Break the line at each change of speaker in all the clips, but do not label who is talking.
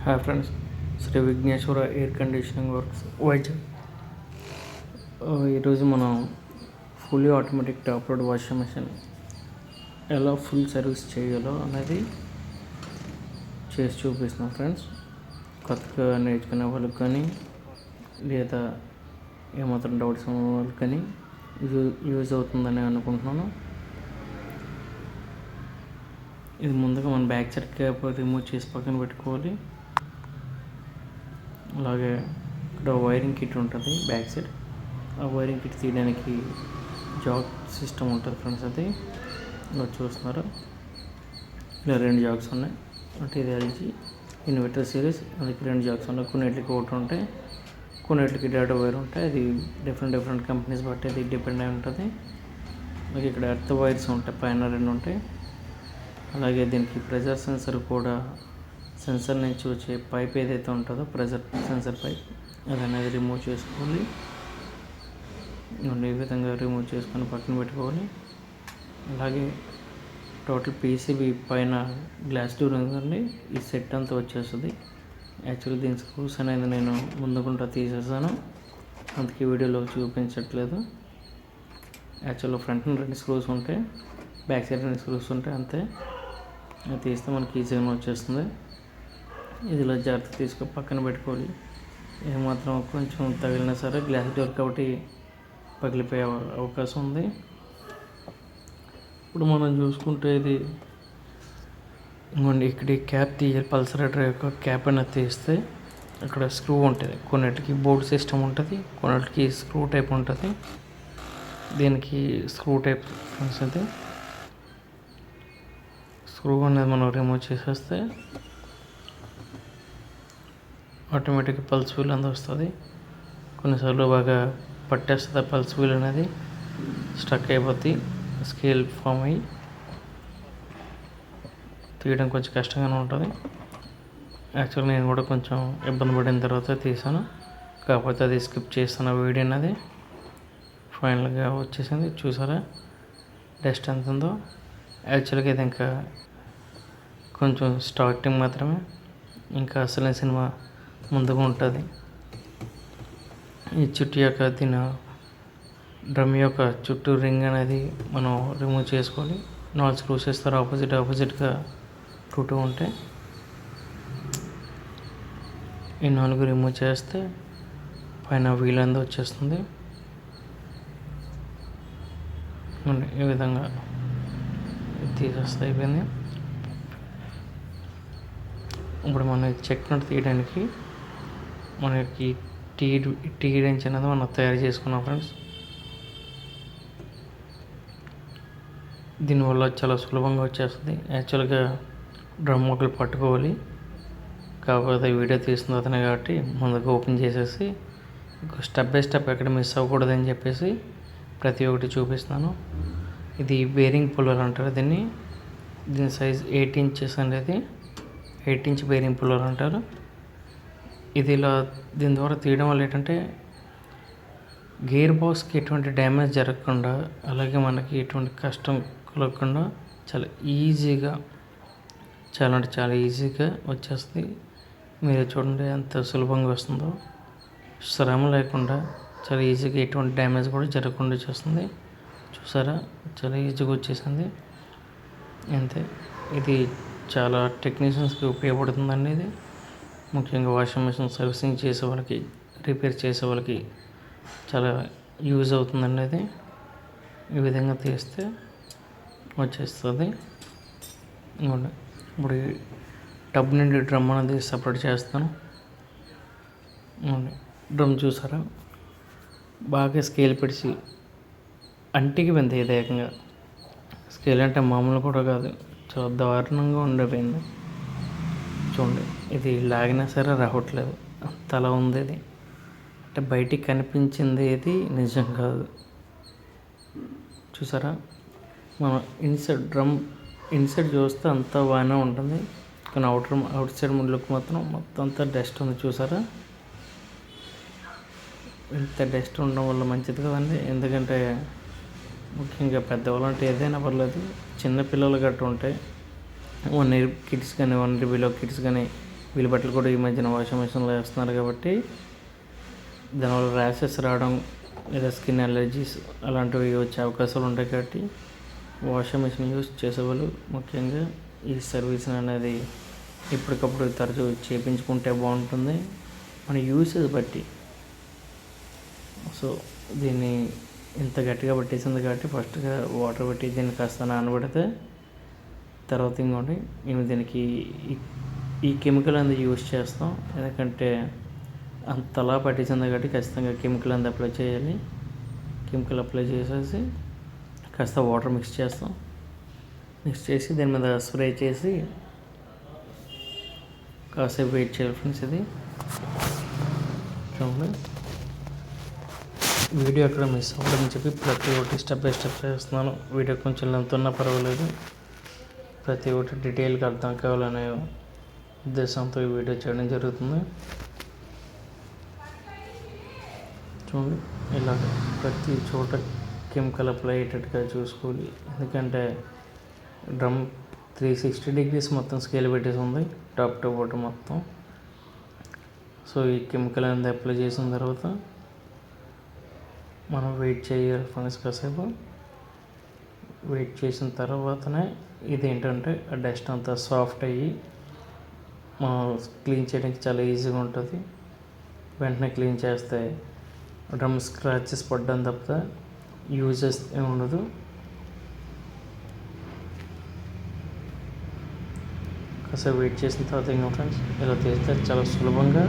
Hi friends, Shri Vighneshwara air conditioning works Vizag. ఈరోజు మనం fully automatic top load washing machine ఎలా full service చేయాలో అనేది చేసి చూపిస్తున్నాం ఫ్రెండ్స్. కొత్తగా నేర్చుకునే వాళ్ళకి కానీ లేదా ఏమాత్రం డౌట్స్ ఉన్న వాళ్ళకి కానీ యూజ్ అవుతుందని అనుకుంటున్నాను. ఇది ముందుగా మన బ్యాక్ సైడ్ క్యాప్ రిమూవ్ చేసి పక్కన పెట్టుకోవాలి. అలాగే ఇక్కడ వైరింగ్ కిట్ ఉంటుంది బ్యాక్ సైడ్. ఆ వైరింగ్ కిట్ తీయడానికి జాక్ సిస్టమ్ ఉంటుంది ఫ్రెండ్స్. అది ఇలా చూస్తున్నారు, ఇలా 2 జాక్స్ ఉన్నాయి. అంటే ఇది ఎల్జీ ఇన్వర్టర్ సిరీస్. అందుకే 2 జాక్స్ ఉన్నాయి. కొన్నిటికి ఒకటి ఉంటాయి, కొన్నిటికి డేటా వైర్ ఉంటాయి. అది డిఫరెంట్ కంపెనీస్ బట్టి అది డిపెండ్ అయి ఉంటుంది. అలాగే ఇక్కడ ఎర్త్ వైర్స్ ఉంటాయి, పైన 2 ఉంటాయి. అలాగే దీనికి ప్రెజర్ సెన్సర్ కూడా, సెన్సర్ నుంచి వచ్చే పైప్ ఏదైతే ఉంటుందో ప్రెజర్ సెన్సర్ పైప్, అది అనేది రిమూవ్ చేసుకోవాలి. ఈ విధంగా రిమూవ్ చేసుకొని పక్కన పెట్టుకోవాలి. అలాగే టోటల్ పీసీబీ పైన గ్లాస్ డోర్ ఉందండి, ఈ సెట్ అంతా వచ్చేస్తుంది. యాక్చువల్లీ దీని స్క్రూస్ అనేది నేను ముందుకుంటా తీసేసాను, అందుకే వీడియోలో చూపించట్లేదు. యాక్చువల్గా ఫ్రంట్ 2 స్క్రూస్ ఉంటాయి, బ్యాక్ సైడ్ 2 స్క్రూస్ ఉంటాయి, అంతే. అది తీస్తే మనకి ఈజీగా వచ్చేస్తుంది. ఇది ఇలా జాగ్రత్త తీసుకొని పక్కన పెట్టుకోవాలి. ఏమాత్రం కొంచెం తగిలినా సరే గ్లాస్ డోర్ కాబట్టి పగిలిపోయే అవకాశం ఉంది. ఇప్పుడు మనం చూసుకుంటే ఇది ఇంకోండి, ఇక్కడ క్యాప్ తీయాలి. పల్సరేటర్ యొక్క క్యాప్ అనేది తీస్తే అక్కడ స్క్రూ ఉంటుంది. కొన్నిటికి బోర్డ్ సిస్టమ్ ఉంటుంది, కొన్నిటికి స్క్రూ టైప్ ఉంటుంది. దీనికి స్క్రూ టైప్ అయితే స్క్రూ అనేది మనం రిమూవ్ చేసేస్తే ఆటోమేటిక్గా పల్స్ వీల్ అనేది వస్తుంది. కొన్నిసార్లు బాగా పట్టేస్తుంది పల్స్ వీల్ అనేది, స్టక్ అయిపోద్ది, స్కేల్ ఫామ్ అయ్యి తీయడం కొంచెం కష్టంగానే ఉంటుంది. యాక్చువల్గా నేను కూడా కొంచెం ఇబ్బంది పడిన తర్వాత తీసాను, కాకపోతే అది స్కిప్ చేస్తాను వీడియో అనేది. ఫైనల్గా వచ్చేసింది, చూసారా డస్ట్ ఎంత ఉందో. యాక్చువల్గా ఇది ఇంకా కొంచెం స్టార్టింగ్ మాత్రమే, ఇంకా అసలైన సినిమా ముందుగా ఉంటుంది. ఈ చుట్టూ యొక్క దీని డ్రమ్ యొక్క చుట్టూ రింగ్ అనేది మనం రిమూవ్ చేసుకోవాలి. 4 స్క్రూస్ ఇస్తారు, ఆపోజిట్గా 2 ఉంటాయి. ఈ 4 రిమూవ్ చేస్తే పైన వీల్ అనేది వచ్చేస్తుంది. ఈ విధంగా తీసేస్తే అయిపోయింది. ఇప్పుడు మనం చెక్ నట్ తీయడానికి మనకి టీ రెంచ్ అనేది మనం తయారు చేసుకున్నాం ఫ్రెండ్స్. దీనివల్ల చాలా సులభంగా వచ్చేస్తుంది. యాక్చువల్గా డ్రమ్ మొక్కలు పట్టుకోవాలి, కాకపోతే వీడియో తీసిన అతనే కాబట్టి ముందుగా ఓపెన్ చేసేసి స్టెప్ బై స్టెప్ ఎక్కడ మిస్ అవ్వకూడదని చెప్పేసి ప్రతి ఒక్కటి చూపిస్తున్నాను. ఇది బేరింగ్ పుల్లర్ అంటారు దీన్ని. దీని సైజ్ 8 ఇంచెస్ అనేది, 8 ఇంచ్ బేరింగ్ పుల్లర్ అంటారు. ఇది ఇలా దీని ద్వారా తీయడం వల్ల ఏంటంటే గేర్ బాక్స్కి ఎటువంటి డ్యామేజ్ జరగకుండా, అలాగే మనకి ఎటువంటి కష్టం కలగకుండా చాలా ఈజీగా, చాలా అంటే చాలా ఈజీగా వచ్చేస్తుంది. మీరు చూడండి ఎంత సులభంగా వస్తుందో, శ్రమ లేకుండా చాలా ఈజీగా ఎటువంటి డ్యామేజ్ కూడా జరగకుండా వచ్చేస్తుంది. చూసారా చాలా ఈజీగా వచ్చేసింది, అంతే. ఇది చాలా టెక్నీషియన్స్కి ఉపయోగపడుతుందండి. ఇది ముఖ్యంగా వాషింగ్ మెషిన్ సర్వీసింగ్ చేసే వాళ్ళకి, రిపేర్ చేసే వాళ్ళకి చాలా యూజ్ అవుతుందండి. అది ఈ విధంగా తీస్తే వచ్చేస్తుంది. ఇప్పుడు టబ్ నుండి డ్రమ్ అనేది సపరేట్ చేస్తాను. డ్రమ్ చూసారా బాగా స్కేల్ పెడిచి అంటికి పోయింది. ఇది ఏకంగా స్కేల్ అంటే మామూలు కూడా కాదు, చాలా దారుణంగా ఉండిపోయింది. చూడండి, ఇది లాగినా సరే రావట్లేదు, అంతలా ఉంది. ఇది అంటే బయటికి కనిపించింది ఇది నిజం కాదు. చూసారా మనం డ్రమ్ ఇన్సైడ్ చూస్తే అంతా బాగానే ఉంటుంది, కానీ అవుట్ సైడ్ లుక్ మాత్రం మొత్తం అంతా డస్ట్ ఉంది. చూసారా ఇంత డస్ట్ ఉండడం వల్ల మంచిది కదండి. ఎందుకంటే ముఖ్యంగా పెద్దవాళ్ళు అంటే ఏదైనా పర్లేదు, చిన్నపిల్లలు గట్టు ఉంటే 1 ఇయర్ కిడ్స్ కానీ 1 ఇయర్ బిలో కిడ్స్ కానీ వీళ్ళ బట్టలు కూడా ఈ మధ్యన వాషింగ్ మిషన్లో వేస్తున్నారు కాబట్టి దానివల్ల ర్యాషెస్ రావడం లేదా స్కిన్ అలర్జీస్ అలాంటివి వచ్చే అవకాశాలు ఉంటాయి కాబట్టి వాషింగ్ మిషన్ యూస్ చేసేవాళ్ళు ముఖ్యంగా ఈ సర్వీస్ అనేది ఎప్పటికప్పుడు తరచూ చేయించుకుంటే బాగుంటుంది మన యూసేజ్ బట్టి. సో దీన్ని ఇంత గట్టిగా పట్టేసింది కాబట్టి ఫస్ట్గా వాటర్ పెట్టి దీన్ని కాస్త నానబెడితే తర్వాత ఇంకోటి మేము దీనికి ఈ కెమికల్ అనేది యూస్ చేస్తాం. ఎందుకంటే అంతలా పట్టేసింది కాబట్టి ఖచ్చితంగా కెమికల్ అనేది అప్లై చేయాలి. కెమికల్ అప్లై చేసేసి కాస్త వాటర్ మిక్స్ చేస్తాం. మిక్స్ చేసి దాని మీద స్ప్రే చేసి కాసేపు వెయిట్ చేయాలి ఫ్రెండ్స్. ఇది చూడండి, వీడియో అక్కడ మిస్ అవ్వడం చెప్పి ప్రతి ఒక్కటి స్టెప్ బై స్టెప్ చేస్తున్నాను. వీడియో కొంచెం లెంత్ ఉన్నా పర్వాలేదు, ప్రతి ఒక్కటి డీటెయిల్గా అర్థం కావాలనే ఉద్దేశంతో ఈ వీడియో చేయడం జరుగుతుంది. చూడండి, ఇలాగ ప్రతి చోట కెమికల్ అప్లై అయ్యేటట్టుగా చూసుకోవాలి. ఎందుకంటే డ్రమ్ 360 degrees మొత్తం స్కేల్ పెట్టేసి ఉంది టాప్ టు బాటమ్ మొత్తం. సో ఈ కెమికల్ అనేది అప్లై చేసిన తర్వాత మనం వెయిట్ చేయాలి ఫ్రెండ్స్. కాసేపు వెయిట్ చేసిన తర్వాతనే ఇదేంటంటే ఆ డస్ట్ అంతా సాఫ్ట్ అయ్యి మనం క్లీన్ చేయడానికి చాలా ఈజీగా ఉంటుంది. వెంటనే క్లీన్ చేస్తే డ్రమ్ స్క్రాచెస్ పడ్డం తప్ప యూజెస్ ఏమి ఉండదు. కాసేపు వెయిట్ చేసిన తర్వాత ఇంకా ఫ్రెండ్స్ ఇలా చేస్తే చాలా సులభంగా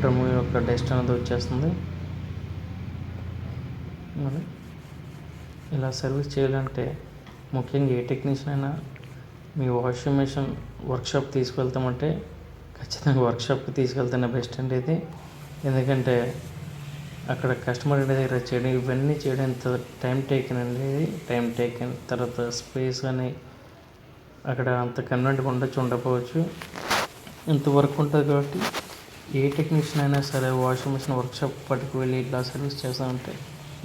డ్రమ్ యొక్క డస్ట్ అనేది వచ్చేస్తుంది. మరి ఇలా సర్వీస్ చేయాలంటే ముఖ్యంగా ఏ టెక్నీషియన్ అయినా మీ వాషింగ్ మెషిన్ వర్క్షాప్ తీసుకెళ్తామంటే ఖచ్చితంగా వర్క్షాప్కి తీసుకెళ్తేనే బెస్ట్ అండి ఇది. ఎందుకంటే అక్కడ కస్టమర్ దగ్గర చేయడం ఇవన్నీ చేయడం ఎంత టైం టేకెన్ అండి. ఇది టైం టేకెన్, తర్వాత స్పేస్ అని అక్కడ అంత కన్వెంట్గా ఉండకపోవచ్చు, ఇంత వర్క్ ఉంటుంది. కాబట్టి ఏ టెక్నీషియన్ అయినా సరే వాషింగ్ మిషన్ వర్క్షాప్ పట్టుకు వెళ్ళి ఇట్లా సర్వీస్ చేస్తామంటే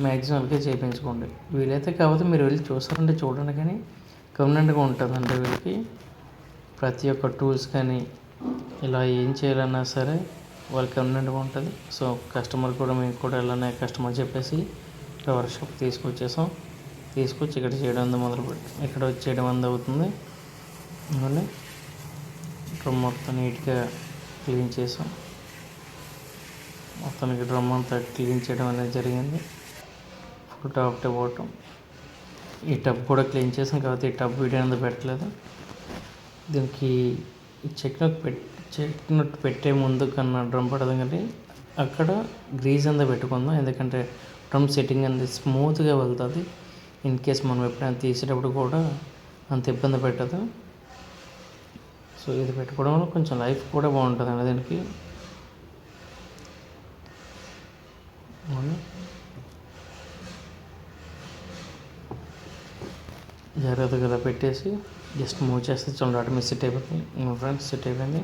మ్యాక్సిమం అలాగే చేయించుకోండి. వీలైతే కాకపోతే మీరు వెళ్ళి చూస్తారంటే చూడండి, కానీ కన్వెంట్గా ఉంటుందండి వీళ్ళకి. ప్రతి ఒక్క టూల్స్ కానీ ఇలా ఏం చేయాలన్నా సరే వాళ్ళకి కన్వెంట్గా ఉంటుంది. సో కస్టమర్ కూడా మేము కూడా ఇలానే కస్టమర్ చెప్పేసి ఇక్కడ వర్క్షాప్ తీసుకొచ్చి ఇక్కడ చేయడం మొదలుపెట్టి ఇక్కడ చేయడం అవుతుంది. అందువల్ల డ్రమ్ మొత్తం నీట్గా క్లీన్ చేసాం. మొత్తానికి డ్రమ్ అంతా క్లీన్ చేయడం అనేది జరిగింది ఫుల్ టాప్ టు బాటమ్. ఈ టబ్ కూడా క్లీన్ చేసాం కాబట్టి ఈ టబ్ వీడియో అనేది పెట్టలేదు. దీనికి చెక్ నట్ పెట్టే ముందు కన్నా డ్రమ్ పడదు కానీ అక్కడ గ్రీజ్ అంతా పెట్టుకుందాం. ఎందుకంటే డ్రమ్ సెట్టింగ్ అనేది స్మూత్గా వెళ్తుంది. ఇన్ కేస్ మనం ఎప్పుడైనా తీసేటప్పుడు కూడా అంత ఇబ్బంది పెట్టదు. సో ఇది పెట్టుకోవడం వల్ల కొంచెం లైఫ్ కూడా బాగుంటుంది అండి దీనికి. జాగ్రత్తగా ఇలా పెట్టేసి జస్ట్ మూవ్ చేస్తే చూడండి ఆటోమేటిక్ సెట్ అయిపోతుంది. ఫ్రెండ్స్ సెట్ అయిపోయింది.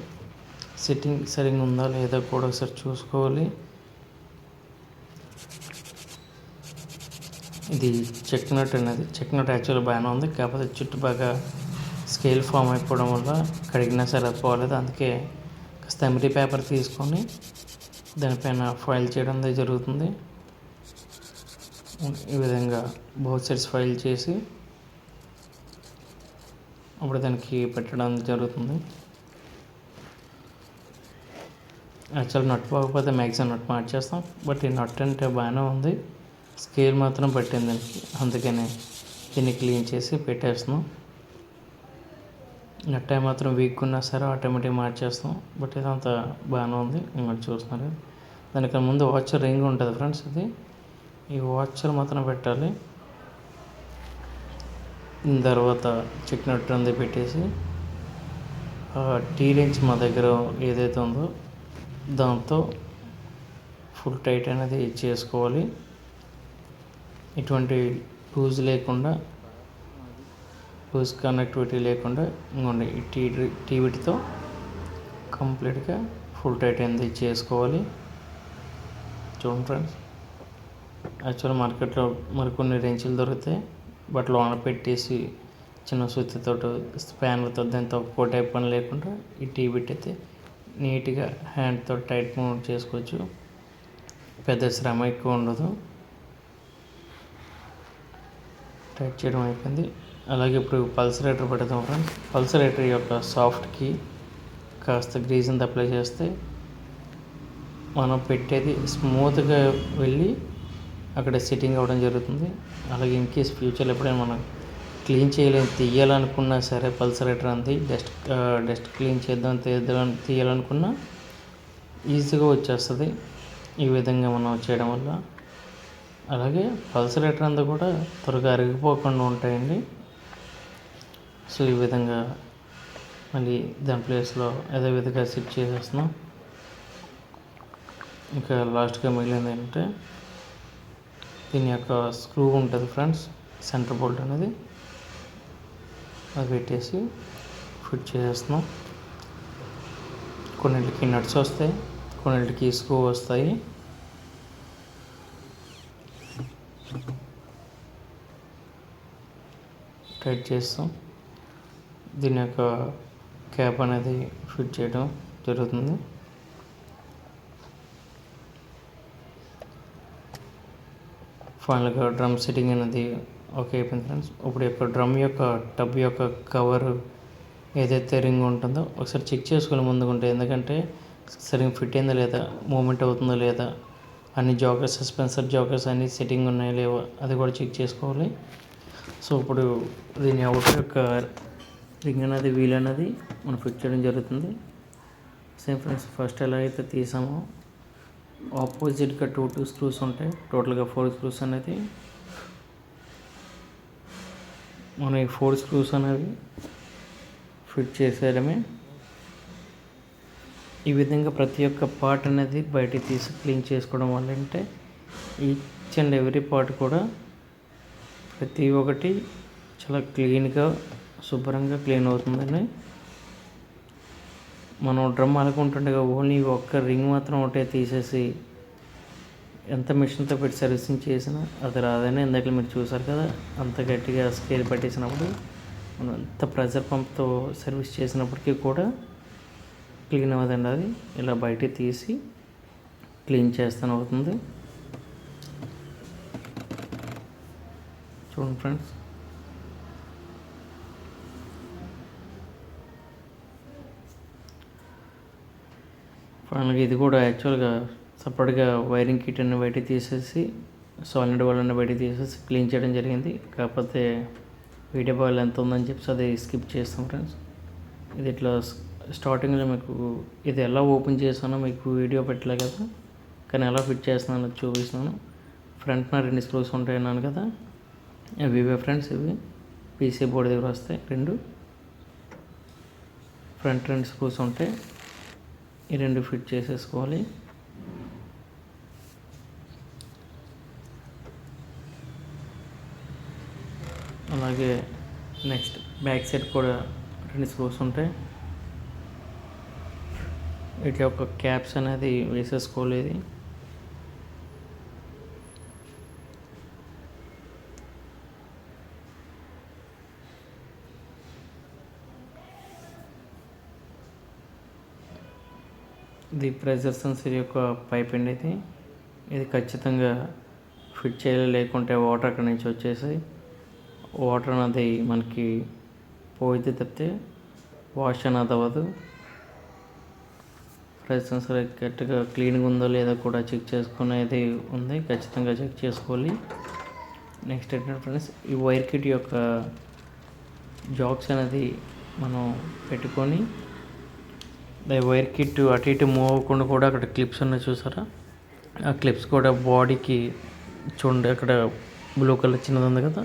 సెట్టింగ్ సరిగ్గా ఉందా లేదా కూడా ఒకసారి చూసుకోవాలి. ఇది చెక్ నట్ యాక్చువల్గా బాగానే ఉంది, కాకపోతే చుట్టూ బాగా స్కేల్ ఫామ్ అయిపోవడం వల్ల కడిగినా సరే పోలేదు. అందుకే కాస్త ఎంటీ పేపర్ తీసుకొని దానిపైన ఫైల్ చేయడం జరుగుతుంది. ఈ విధంగా బోత్ సైడ్స్ ఫైల్ చేసి అప్పుడు దానికి పెట్టడం జరుగుతుంది. యాక్చువల్ నట్ పోకపోతే మ్యాక్సిమం నట్ మార్చేస్తాం, బట్ ఈ నట్ అంటే బాగానే ఉంది, స్కేల్ మాత్రం పట్టింది దానికి. అందుకనే దీన్ని క్లీన్ చేసి పెట్టేస్తున్నాం. నట్ మాత్రం వీక్ ఉన్నా సరే ఆటోమేటిక్ మార్చేస్తాం, బట్ ఇదంతా బాగానే ఉంది. మీరు చూస్తున్నారు దానికి ముందు వాచర్ రింగ్ ఉంటుంది ఫ్రెండ్స్. ఈ వాచర్ మాత్రం పెట్టాలి. తర్వాత చెక్ నట్ అంది పెట్టేసి టీ రేంజ్ మా దగ్గర ఏదైతే ఉందో దాంతో ఫుల్ టైట్ అనేది చేసుకోవాలి. ఎటువంటి లూజ్ లేకుండా, లూజ్ కనెక్టివిటీ లేకుండా ఇంకోండి ఈ టీవీతో కంప్లీట్గా ఫుల్ టైట్ అనేది చేసుకోవాలి. చూడండి ఫ్రెండ్స్, యాక్చువల్ మార్కెట్లో మరికొన్ని రేంజ్లు దొరుకుతాయి, బట్ లోన పెట్టేసి చిన్న సుత్తితో స్పానర్తో దాంతో కోట్ పని లేకుండా ఈ టీవీ అయితే నీట్గా హ్యాండ్తో టైట్ మూవ్ చేసుకోవచ్చు. పెద్ద శ్రమ ఎక్కువ ఉండదు. టైట్ చేయడం అయిపోయింది. అలాగే ఇప్పుడు పల్సరేటర్ పెడతాం ఫ్రెండ్స్. పల్సరేటర్ యొక్క సాఫ్ట్కి కాస్త గ్రీజ్ని అప్లై చేస్తే మనం పెట్టేది స్మూత్గా వెళ్ళి అక్కడ సెట్టింగ్ అవ్వడం జరుగుతుంది. అలాగే ఇన్ కేస్ ఫ్యూచర్లో ఎప్పుడైనా మనం క్లీన్ చేయలేము, తీయాలనుకున్నా సరే పల్సరేటర్ అంది డస్ట్ క్లీన్ చేద్దాం తీయాలనుకున్నా ఈజీగా వచ్చేస్తుంది ఈ విధంగా మనం చేయడం వల్ల. అలాగే పల్సరేటర్ అంతా కూడా త్వరగా అరిగిపోకుండా ఉంటాయండి. సో ఈ విధంగా మళ్ళీ దాని ప్లేస్లో అదే విధంగా సెట్ చేసేస్తున్నాం. ఇంకా లాస్ట్గా మిగిలింది ఏంటంటే దీని యొక్క స్క్రూ ఉంటుంది ఫ్రెండ్స్, సెంటర్ బోల్ట్ అనేది, అది పెట్టేసి ఫిట్ చేసేస్తున్నాం. కొన్నిటికి నట్స్ వస్తాయి, కొన్నిటికి స్క్రూ వస్తాయి. టైట్ చేస్తాం. దీని యొక్క క్యాప్ అనేది ఫిట్ చేయడం జరుగుతుంది. ఫైనల్గా డ్రమ్ సెట్టింగ్ అనేది ఓకే అయిపోయింది ఫ్రెండ్స్. ఇప్పుడు యొక్క డ్రమ్ యొక్క టబ్ యొక్క కవర్ ఏదైతే రింగ్ ఉంటుందో ఒకసారి చెక్ చేసుకోవాలి ముందుకుంటే, ఎందుకంటే సరిగ్గా ఫిట్ అయిందా లేదా, మూమెంట్ అవుతుందా లేదా, అన్ని జాకర్స్ సస్పెన్సర్ జాకర్స్ అన్ని సెట్టింగ్ ఉన్నాయా లేవో అది కూడా చెక్ చేసుకోవాలి. సో ఇప్పుడు దీని అవుట్ యొక్క రింగ్ అనేది వీల్ అనేది మనం ఫిట్ చేయడం జరుగుతుంది. సేమ్ ఫ్రెండ్స్, ఫస్ట్ ఎలా అయితే తీసామో ఆపోజిట్గా టూ స్క్రూస్ ఉంటాయి, టోటల్గా 4 స్క్రూస్ అనేది. మనం ఈ 4 స్క్రూస్ అనేవి ఫిట్ చేసేయడమే. ఈ విధంగా ప్రతి ఒక్క పార్ట్ అనేది బయటికి తీసి క్లీన్ చేసుకోవడం వల్ల అంటే ఈచ్ అండ్ ఎవ్రీ పార్ట్ కూడా ప్రతి ఒక్కటి చాలా క్లీన్గా శుభ్రంగా క్లీన్ అవుతుందని. మనం డ్రమ్ అనుకుంటుండగా ఓన్లీ ఒక్క రింగ్ మాత్రం ఒకటే తీసేసి ఎంత మిషన్తో పెట్టి సర్వీసింగ్ చేసినా అది రాదని ఇందాక మీరు చూసారు కదా, అంత గట్టిగా స్కేల్ పట్టేసినప్పుడు మనం ఎంత ప్రెషర్ పంప్తో సర్వీస్ చేసినప్పటికీ కూడా క్లీన్ అవ్వదండి. అది ఇలా బయట తీసి క్లీన్ చేస్తాను అవుతుంది. చూడండి ఫ్రెండ్స్, ఫైనల్గా ఇది కూడా యాక్చువల్గా సపరేట్గా వైరింగ్ కిట్ అన్ని బయటికి తీసేసి సాలిడ్ వాళ్ళని బయటికి తీసేసి క్లీన్ చేయడం జరిగింది. కాకపోతే వీడియో బాగా ఎంత ఉందని చెప్పి అది స్కిప్ చేస్తాం ఫ్రెండ్స్. ఇది ఇట్లా స్టార్టింగ్లో మీకు ఇది ఎలా ఓపెన్ చేస్తానో మీకు వీడియో పెట్టలే కదా, కానీ ఎలా ఫిట్ చేస్తున్నానో చూపిస్తున్నాను. ఫ్రంట్న 2 స్క్రూస్ ఉంటాయి అన్నాను కదా, ఇవే ఫ్రెండ్స్. ఇవి పీసీ బోర్డు దగ్గర వస్తాయి 2 ఫ్రంట్ 2 స్క్రూస్ ఉంటాయి. ఈ 2 ఫిట్ చేసేసుకోవాలి. అలాగే నెక్స్ట్ బ్యాక్ సైడ్ కూడా 2 స్క్రూస్ ఉంటాయి. వీటి యొక్క క్యాప్స్ అనేది వేసేసుకోలేదు. ఇది ప్రెజర్ సెన్సర్ యొక్క పైప్ అండి. ఇది ఖచ్చితంగా ఫిట్ చేయాలి, లేకుంటే వాటర్ అక్కడి నుంచి వచ్చేసి వాటర్ అనేది మనకి పోయితే తప్పితే వాష్ అనేది అవ్వదు. ప్రెజర్ సెన్సర్ గట్టిగా క్లీన్గా ఉందో లేదో కూడా చెక్ చేసుకునేది ఉంది, ఖచ్చితంగా చెక్ చేసుకోవాలి. నెక్స్ట్ ఏంటంటే ఫ్రెండ్స్, ఈ వైర్ కిట్ యొక్క జాక్స్ అనేది మనం పెట్టుకొని వైర్ కిట్ అటు ఇటు మూవ్ అవ్వకుండా కూడా అక్కడ క్లిప్స్ ఉన్నాయి చూసారా, ఆ క్లిప్స్ కూడా బాడీకి చూడండి అక్కడ బ్లూ కలర్ చిన్నది ఉంది కదా,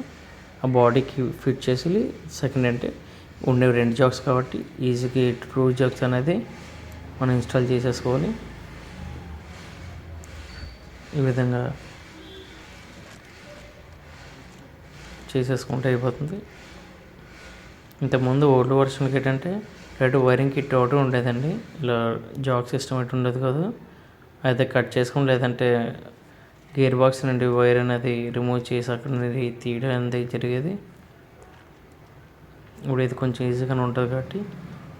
ఆ బాడీకి ఫిట్ చేసి సెకండ్ అంటే ఉండేవి 2 జాక్స్ కాబట్టి ఈజీగా 2 జాక్స్ అనేది మనం ఇన్స్టాల్ చేసేసుకోవాలి. ఈ విధంగా చేసేసుకుంటే అయిపోతుంది. ఇంతకుముందు ఓల్డ్ వర్షన్కి ఏంటంటే వైరింగ్ కిట్ ఒకటి ఉండేదండి, ఇలా జాక్ సిస్టమ్ అయితే ఉండదు కదా, అయితే కట్ చేసుకుని లేదంటే గేర్ బాక్స్ నుండి వైర్ అనేది రిమూవ్ చేసి అక్కడ నుండి తీయడం అనేది జరిగేది. ఇప్పుడు ఇది కొంచెం ఈజీగానే ఉంటుంది కాబట్టి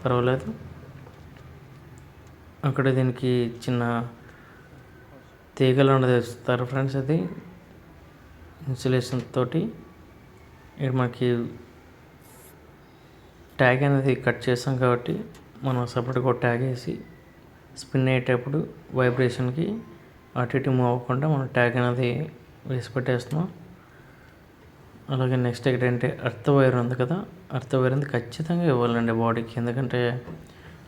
పర్వాలేదు. అక్కడ దీనికి చిన్న తీగలు అనేది ఇస్తారు ఫ్రెండ్స్. అది ఇన్సులేషన్ తోటి ఇక్కడ మనకి ట్యాగ్ అనేది కట్ చేస్తాం కాబట్టి మనం సపరేట్గా ఒక ట్యాగ్ వేసి స్పిన్ అయ్యేటప్పుడు వైబ్రేషన్కి అటు ఇటు మూవ్ అవ్వకుండా మనం ట్యాగ్ అనేది వేసి పెట్టేస్తున్నాం. అలాగే నెక్స్ట్ ఏంటంటే ఎర్త్ వైర్ ఉంది కదా, ఎర్త్ వైర్ అనేది ఖచ్చితంగా ఇవ్వాలండి బాడీకి. ఎందుకంటే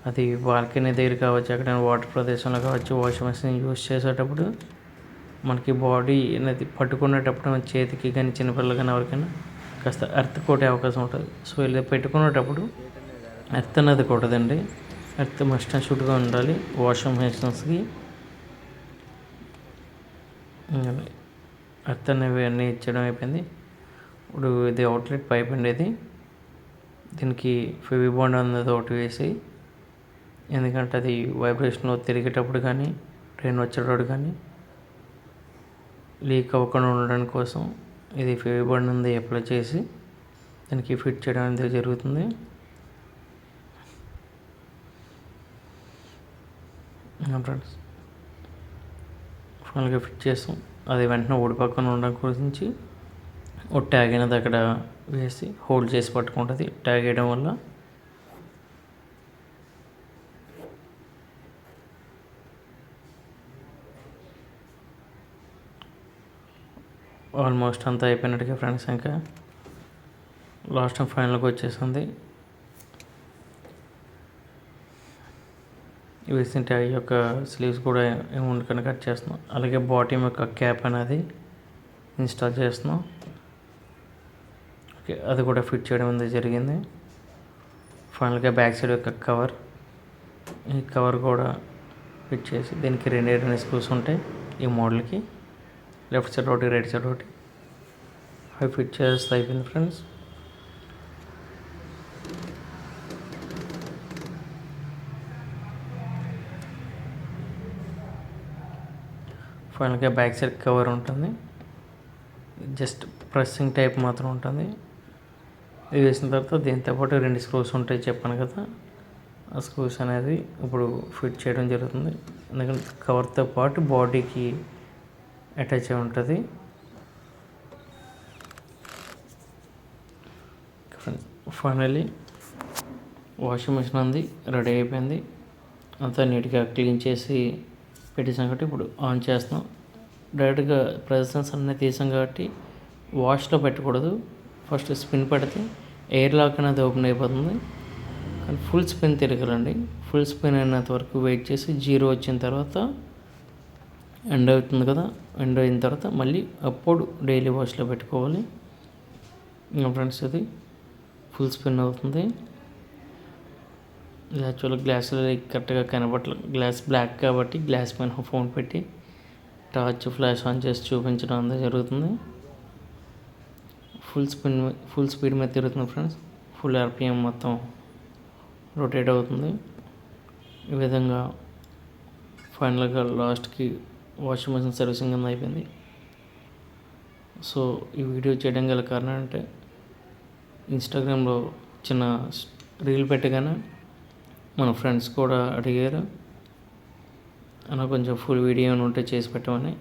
అది బాల్కనీ దగ్గర కావచ్చు, ఎక్కడైనా వాటర్ ప్రదేశంలో కావచ్చు, వాషింగ్ మెషిన్ యూజ్ చేసేటప్పుడు మనకి బాడీ అనేది పట్టుకునేటప్పుడు మన చేతికి కానీ చిన్నపిల్లలు కానీ ఎవరికైనా కాస్త ఎర్త్ కొట్టే అవకాశం ఉంటుంది. సో ఇలా పెట్టుకునేటప్పుడు ఎర్త్ అనేది కొట్టదండి. ఎర్త్ మస్ట్ అండ్ షుడ్గా ఉండాలి వాషింగ్ మెషిన్స్కి. ఎర్త్ అనేవి అన్నీ ఇచ్చడం అయిపోయింది. ఇప్పుడు ఇది అవుట్లెట్ పైప్ అండి. ఇది దీనికి ఫెవిబాండ్ అనేది ఒకటి వేసి, ఎందుకంటే అది వైబ్రేషన్లో తిరిగేటప్పుడు కానీ ట్రైన్ వచ్చేటప్పుడు కానీ లీక్ అవ్వకుండా ఉండడానికి కోసం ఇది ఫెవిబాండ్ అనేది అప్లై చేసి దానికి ఫిట్ చేయడం అనేది జరుగుతుంది. ఫ్రెండ్స్ ఫైనల్గా ఫిట్ చేస్తాం. అది వెంటనే ఊడిపక్కన ఉండడం గురించి ఒక ట్యాగ్ అనేది అక్కడ వేసి హోల్డ్ చేసి పట్టుకుంటుంది. ట్యాగ్ వేయడం వల్ల ఆల్మోస్ట్ అంతా అయిపోయినట్టుగా ఫ్రెండ్స్. ఇంకా లాస్ట్ టైం ఫైనల్గా వచ్చేసింది. వేసిన ట్యాగ్ యొక్క స్లీవ్స్ కూడా ఏముండకని కట్ చేస్తున్నాం. అలాగే బాటమ్ యొక్క క్యాప్ అనేది ఇన్స్టాల్ చేస్తున్నాం. ఓకే, అది కూడా ఫిట్ చేయడం అనేది జరిగింది. ఫైనల్గా బ్యాక్ సైడ్ యొక్క కవర్, ఈ కవర్ కూడా ఫిట్ చేసి దీనికి రెండు స్క్రూస్ ఉంటాయి ఈ మోడల్కి. లెఫ్ట్ సైడ్ ఒకటి, రైట్ సైడ్ ఒకటి అవి ఫిట్ చేస్తే అయిపోయింది ఫ్రెండ్స్. ఫైనల్గా బ్యాక్ సైడ్ కవర్ ఉంటుంది. జస్ట్ ప్రెస్సింగ్ టైప్ మాత్రం ఉంటుంది. ఇది వేసిన తర్వాత దీంతో పాటు రెండు స్క్రూస్ ఉంటాయి చెప్పాను కదా, ఆ స్క్రూస్ అనేది ఇప్పుడు ఫిట్ చేయడం జరుగుతుంది. ఎందుకంటే కవర్తో పాటు బాడీకి అటాచ్ అయి ఉంటుంది. ఫైనల్లీ వాషింగ్ మిషన్ అంది రెడీ అయిపోయింది. అంతా నీట్గా క్లీన్ చేసి పెట్టేసాం కాబట్టి ఇప్పుడు ఆన్ చేస్తున్నాం. డైరెక్ట్గా ప్రెజెన్స్ అన్నీ తీసాం కాబట్టి వాష్లో పెట్టకూడదు. ఫస్ట్ స్పిన్ పెడితే ఎయిర్ లాక్ అనేది ఓపెన్ అయిపోతుంది. కానీ ఫుల్ స్పిన్ తిరగాలండి. ఫుల్ స్పిన్ అయినంత వరకు వెయిట్ చేసి 0 వచ్చిన తర్వాత ఎండ్ అవుతుంది కదా, ఎండ్ అయిన తర్వాత మళ్ళీ అప్పుడు డైలీ వాష్లో పెట్టుకోవాలి. ఇంకా ఫ్రెండ్స్ ఇది ఫుల్ స్పిన్ అవుతుంది. ఇది యాక్చువల్గా గ్లాసులో కరెక్ట్గా కనబడలేదు. గ్లాస్ బ్లాక్ కాబట్టి గ్లాస్ పైన ఫోన్ పెట్టి టార్చ్ ఫ్లాష్ ఆన్ చేసి చూపించడం అంతా జరుగుతుంది. ఫుల్ స్పీడ్ మీద తిరుగుతుంది ఫ్రెండ్స్. ఫుల్ ఆర్పిఎం మొత్తం రొటేట్ అవుతుంది. ఈ విధంగా ఫైనల్గా లాస్ట్కి వాషింగ్ మెషిన్ సర్వీసింగ్ అనేది అయిపోయింది. సో ఈ వీడియో చేయడం గల కారణం అంటే ఇన్స్టాగ్రామ్లో చిన్న రీల్ పెట్టగానే మన ఫ్రెండ్స్ కూడా అడిగారు అన్న కొంచెం ఫుల్ వీడియో ఉంటే చేసి పెట్టమని.